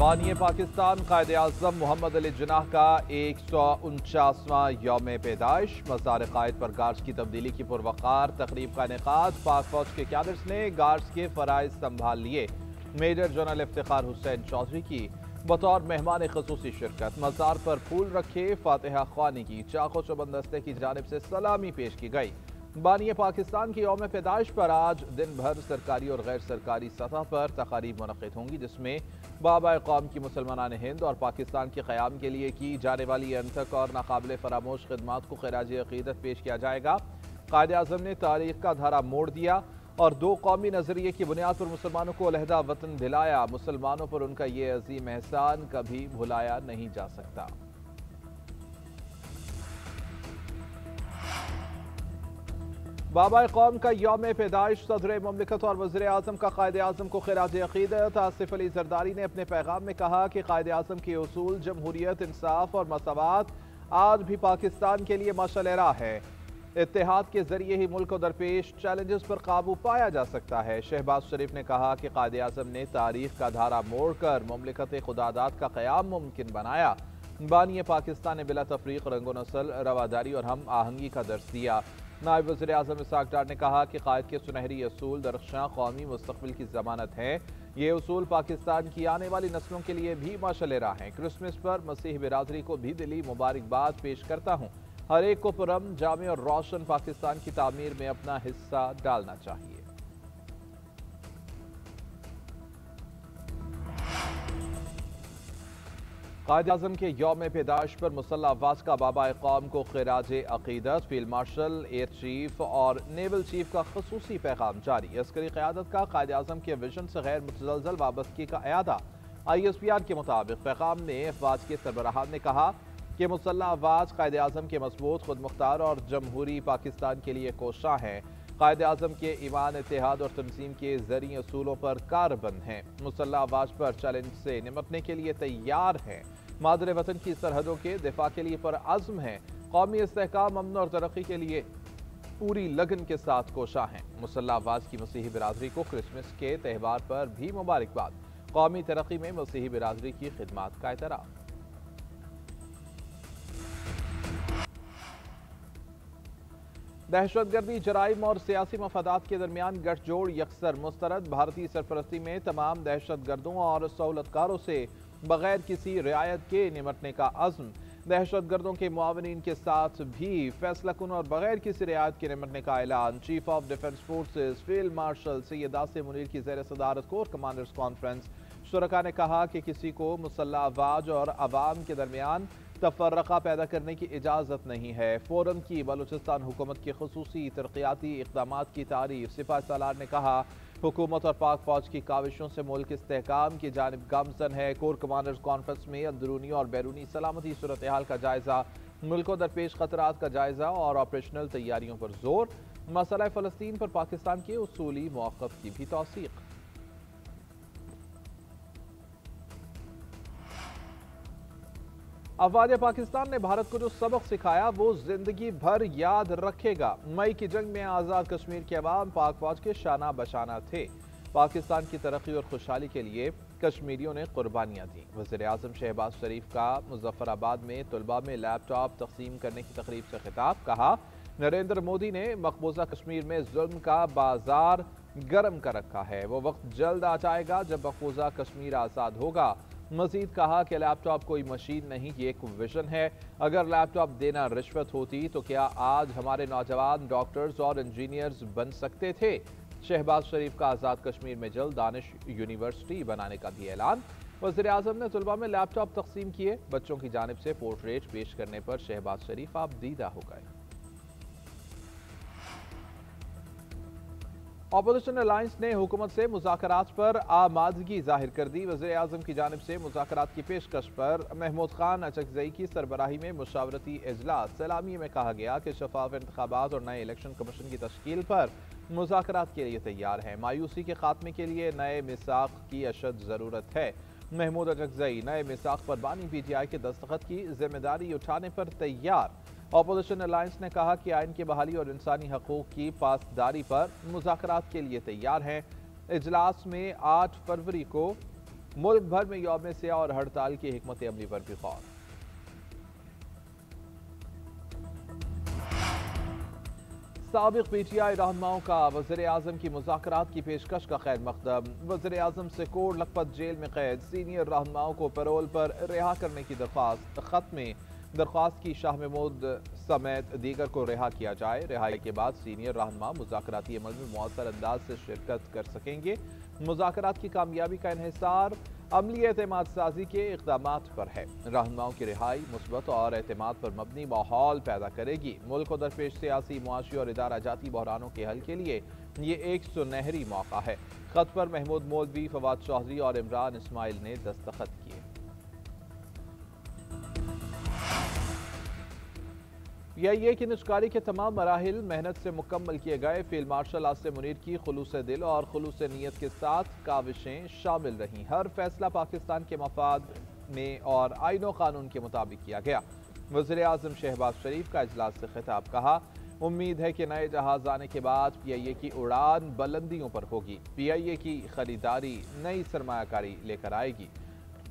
बानी पाकिस्तान कायद आज़म मोहम्मद अली जिन्नाह का 149वां यौम पैदाइश। मज़ार कायद पर गार्ड्स की तब्दीली की पुरवकार तकरीब का इनेकाद। पाक फौज के कैडर्स ने गार्ड्स के फराइज संभाल लिए। मेजर जनरल इफ्तिखार हुसैन चौधरी की बतौर मेहमान खसूसी शिरकत। मज़ार पर फूल रखे, फातिहा ख्वानी की, चाको चौबंद दस्ते की जानिब से सलामी पेश की गई। बानी पाकिस्तान की यौम पैदाइश पर आज दिन भर सरकारी और गैर सरकारी सतह पर तकारीब मुनक़िद होंगी, जिसमें बाबा कौम की मुसलमान हिंद और पाकिस्तान के क़याम के लिए की जाने वाली अनथक और नाकाबिल फरामोश खिदमात को खिराज अक़ीदत पेश किया जाएगा। कायद आज़म ने तारीख़ का धारा मोड़ दिया और दो कौमी नज़रिए की बुनियाद पर मुसलमानों को अलहदा वतन दिलाया। मुसलमानों पर उनका ये अजीम एहसान कभी भुलाया नहीं जा सकता। बाबा कौम का यौम पैदाइश। सदर मुमलिकत और वज़ीर आज़म का कायद आज़म को खिराज अक़ीदत। आसिफ अली ज़रदारी ने अपने पैगाम में कहा कि कायद आज़म के उसूल जमहूरियत, इंसाफ और मसावात आज भी पाकिस्तान के लिए मशाल राह है। इत्तेहाद के जरिए ही मुल्क को दरपेश चैलेंजेस पर काबू पाया जा सकता है। शहबाज शरीफ ने कहा कि कायद आज़म ने तारीख का धारा मोड़ कर मुमलिकत खुदादाद का क़याम मुमकिन बनाया। बानी पाकिस्तान ने बिला तफरीक रंगो नस्ल, रवादारी और हम आहंगी का दर्स दिया। नायब वज़ीर आज़म इसहाक़ डार ने कहा कि कायद के सुनहरी असूल दरख्शां कौमी मुस्तक़बिल की ज़मानत हैं। ये उसूल पाकिस्तान की आने वाली नस्लों के लिए भी मशाल राह हैं। क्रिसमस पर मसीह बिरादरी को भी दिली मुबारकबाद पेश करता हूँ। हर एक को पुरअमन, जामे और रोशन पाकिस्तान की तामीर में अपना हिस्सा डालना चाहिए। कायद आज़म के यौम पैदाइश पर मुसल्लह अफवाज का बाबा कौम को खिराज अक़ीदत। फील्ड मार्शल, एयर चीफ और नेवल चीफ का खसूसी पैगाम जारी। अस्करी क़यादत का कायद आज़म के विजन से गैर मुतज़लज़ल वाबस्तगी का अयादा। ISPR के मुताबिक पैगाम में अफवाज के सरबराहान ने कहा कि मुसल्लह अफवाज कायद आज़म के मजबूत, खुद मुख्तार और जमहूरी पाकिस्तान के लिए कोशां हैं। कायद आज़म के ईमान, इत्तेहाद और तंजीम के ज़रिए असूलों पर कारबंद हैं। मुसल्लह अफवाज पर चैलेंज से निपटने के लिए तैयार हैं। मादरे वतन की सरहदों के दिफा के लिए पर अज़्म हैं। कौमी इस्तेहकाम, अमन और तरक्की के लिए पूरी लगन के साथ कोशा हैं। मुसल्लह अफवाज की मसीही बिरादरी को क्रिसमस के त्यौहार पर भी मुबारकबाद। कौमी तरक्की में मसीही बिरादरी की खिदमात का एतराफ़। दहशतगर्दी, जराइम और सियासी मफादात के दरमियान गठजोड़ यकसर मुस्तरद। भारतीय सरपरस्ती में तमाम दहशतगर्दों और सहूलतकारों से बगैर किसी रियायत के निपटने का अज़्म। दहशतगर्दों के मुआवनीन के साथ भी फैसलाकुन और बगैर किसी रियायत के निपटने का ऐलान। Chief of defence forces field marshal Syed Asim Munir की ज़ेर सदारत कोर कमांडर्स कॉन्फ्रेंस। शुरका ने कहा कि किसी को मुसल्लह अफवाज और अवाम के दरमियान तफर्रका पैदा करने की इजाज़त नहीं है। फ़ौरन की बलूचिस्तान हुकूमत के खुसूसी तरक्याती इक़दामात की तारीफ। सिपाही सालार ने कहा हुकूमत और पाक फौज की काविशों से मुल्क इस्तेहकाम की जानिब गामज़न है। कोर कमांडर्स कॉन्फ्रेंस में अंदरूनी और बैरूनी सलामती सूरत हाल का जायज़ा, मुल्क को दरपेश खतरात का जायज़ा और ऑपरेशनल तैयारियों पर जोर। मसला फ़लस्तीन पर पाकिस्तान के उसूली मौक़िफ़ की भी तौसीक़। अफवाज पाकिस्तान ने भारत को जो सबक सिखाया वो जिंदगी भर याद रखेगा। मई की जंग में आज़ाद कश्मीर के अवाम पाक फौज के शाना बशाना थे। पाकिस्तान की तरक्की और खुशहाली के लिए कश्मीरियों ने कुर्बानियाँ दी। वज़ीर आज़म शहबाज शरीफ का मुजफ्फराबाद में तलबा में लैपटॉप तकसीम करने की तकरीब से खिताब। कहा नरेंद्र मोदी ने मकबूजा कश्मीर में जुल्म का बाजार गर्म कर रखा है। वो वक्त जल्द आ जाएगा जब मकबूजा कश्मीर आज़ाद होगा। मजीद कहा कि लैपटॉप कोई मशीन नहीं, ये एक विजन है। अगर लैपटॉप देना रिश्वत होती तो क्या आज हमारे नौजवान डॉक्टर्स और इंजीनियर्स बन सकते थे। शहबाज शरीफ का आज़ाद कश्मीर में जल्द दानिश यूनिवर्सिटी बनाने का भी ऐलान। वज़ीर आज़म ने तलबा में लैपटॉप तकसीम किए। बच्चों की जानिब से पोर्ट्रेट पेश करने पर शहबाज शरीफ आपदीदा हो गए। अपोजिशन अलायंस ने हुकूमत से मुज़ाकरात पर आमादगी जाहिर कर दी। वज़ीर आज़म की जानिब से मुज़ाकरात की पेशकश पर महमूद खान अचकज़ई की सरबराही में मुशावरती इजलास। सलामी में कहा गया कि शफाफ इंतखाबात और नए इलेक्शन कमीशन की तश्कील पर मुज़ाकरात के लिए तैयार है। मायूसी के खात्मे के लिए नए मिसाक की अशद ज़रूरत है। महमूद अचकज़ई नए मिसाक पर बानी PTI के दस्तखत की जिम्मेदारी उठाने पर तैयार। अपोजिशन अलायंस ने कहा कि आइन की बहाली और इंसानी हकूक़ की पासदारी पर मुज़ाकरात के लिए तैयार हैं। इजलास में 8 फरवरी को मुल्क भर में यौम सियाह और हड़ताल की हिकमत अमली पर भी गौर। साबिक पीटीआई रहनुमाओं का वज़ीर आज़म की मुज़ाकरात की पेशकश का खैर मकदम। वज़ीर आज़म से कोट लखपत जेल में कैद सीनियर रहनुमाओं को पैरोल पर रिहा करने की दरख्वास्त। खत में दरख्वास्त की शाह महमूद समेत दीगर को रिहा किया जाए। रिहाई के बाद सीनियर रहनुमा मुज़ाकराती अमल में मौसर अंदाज से शिरकत कर सकेंगे। मुज़ाकरात की कामयाबी का इन्हिसार अमली एतमाद साजी के इक़दामात पर है। रहनुमाओं की रिहाई मुस्बत और एतमाद पर मबनी माहौल पैदा करेगी। मुल्क को दरपेश सियासी, मुआशी और इदारा जाती बहरानों के हल के लिए ये एक सुनहरी मौका है। खत पर महमूद मौलवी, फवाद चौधरी और इमरान इस्माइल ने दस्तखत किए। पीआईए की निजकारी के तमाम मराहिल मेहनत से मुकम्मल किए गए। फील्ड मार्शल आसिम मुनीर की खुलूस दिल और खुलूस नीयत के साथ काविशें शामिल रहीं। हर फैसला पाकिस्तान के मफाद में और आईनो कानून के मुताबिक किया गया। वज़ीर आज़म शहबाज शरीफ का इजलास से खिताब। कहा, उम्मीद है कि नए जहाज आने के बाद पीआईए की उड़ान बुलंदियों पर होगी। पीआईए की खरीदारी नई सरमायाकारी लेकर आएगी।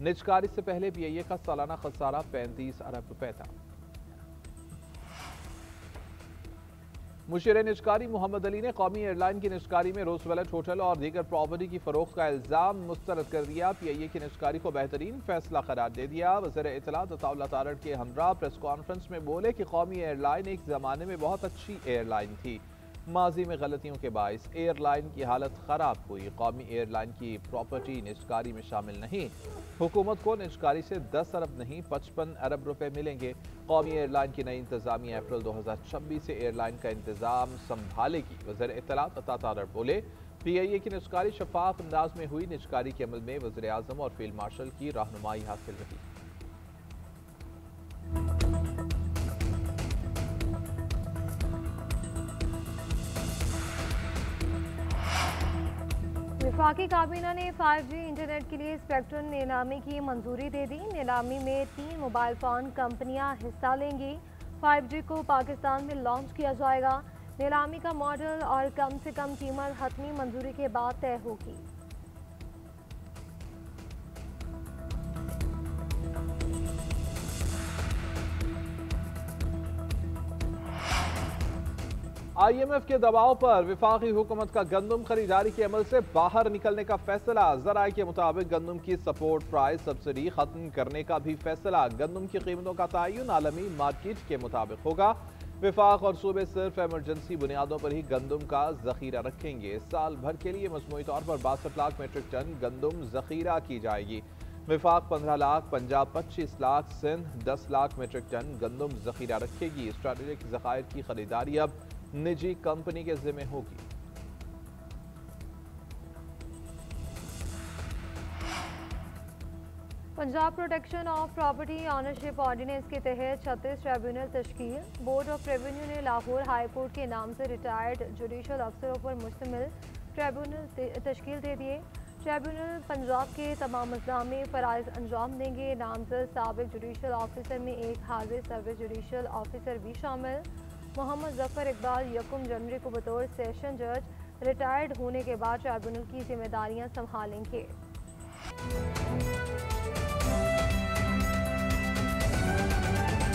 निजकारी से पहले पीआईए का सालाना खसारा 35 अरब रुपए था। मुशीर निजकारी मोहम्मद अली ने कौमी एयरलाइन की निजकारी में रोजवेलट होटल और दीगर प्रॉपर्टी की फरोख्त का इल्जाम मुस्तरद कर दिया। पीआईए की निजकारी को बेहतरीन फैसला करार दे दिया। वज़ीर इत्तलात अताउल्लाह तारड़ के हमरा प्रेस कॉन्फ्रेंस में बोले कि कौमी एयरलाइन एक ज़माने में बहुत अच्छी एयरलाइन थी। माजी में गलतियों के बाइस एयरलाइन की हालत ख़राब हुई। कौमी एयरलाइन की प्रॉपर्टी निजकारी में शामिल नहीं। हुकूमत को निजकारी से 10 अरब नहीं 55 अरब रुपए मिलेंगे। कौमी एयरलाइन की नई इंतजामिया अप्रैल 2026 से एयरलाइन का इंतजाम संभालेगी। वज़ीर इत्तलात अता तारड़ बोले, पीआईए की निजकारी शफाफ अंदाज में हुई। निजकारी के अमल में वज़ीर आज़म और फील्ड मार्शल की रहनुमाई हासिल रही। वफाकी काबीना ने 5G इंटरनेट के लिए स्पेक्ट्रम नीलामी की मंजूरी दे दी। नीलामी में 3 मोबाइल फ़ोन कंपनियां हिस्सा लेंगी। 5G को पाकिस्तान में लॉन्च किया जाएगा। नीलामी का मॉडल और कम से कम कीमत हतमी मंजूरी के बाद तय होगी। IMF के दबाव पर वफाकी हुकूमत का गंदम खरीदारी के अमल से बाहर निकलने का फैसला। ज़राए के मुताबिक गंदम की सपोर्ट प्राइस सब्सिडी खत्म करने का भी फैसला। गंदम की कीमतों का तयन आलमी मार्केट के मुताबिक होगा। वफाक और सूबे सिर्फ एमरजेंसी बुनियादों पर ही गंदम का जखीरा रखेंगे। साल भर के लिए मजमूई तौर पर 62 लाख मीट्रिक टन गंदम जखीरा की जाएगी। वफाक 15 लाख, पंजाब 25 लाख, सिंध 10 लाख मीट्रिक टन गंदम जखीरा रखेगी। स्ट्रेटेजिक ज़खायर की खरीदारी अब निजी कंपनी के जिम्मे होगी। Punjab protection of property ownership ordinance के तहत 36 ट्रिब्यूनल तश्कील। बोर्ड ऑफ रेवेन्यू ने लाहौर हाई कोर्ट के नाम से रिटायर्ड जुडिशल अफसरों पर मुश्तमिल ट्रिब्यूनल तश्कील दे दिए। ट्रिब्यूनल पंजाब के तमाम अजला में फ़राइज़ अंजाम देंगे। नामजद साबिक जुडिशल ऑफिसर में एक हाजिर सर्विस जुडिशल ऑफिसर भी शामिल। मोहम्मद जफर इकबाल 1 जनवरी को बतौर सेशन जज रिटायर्ड होने के बाद ट्रिब्यूनल की जिम्मेदारियां संभालेंगे।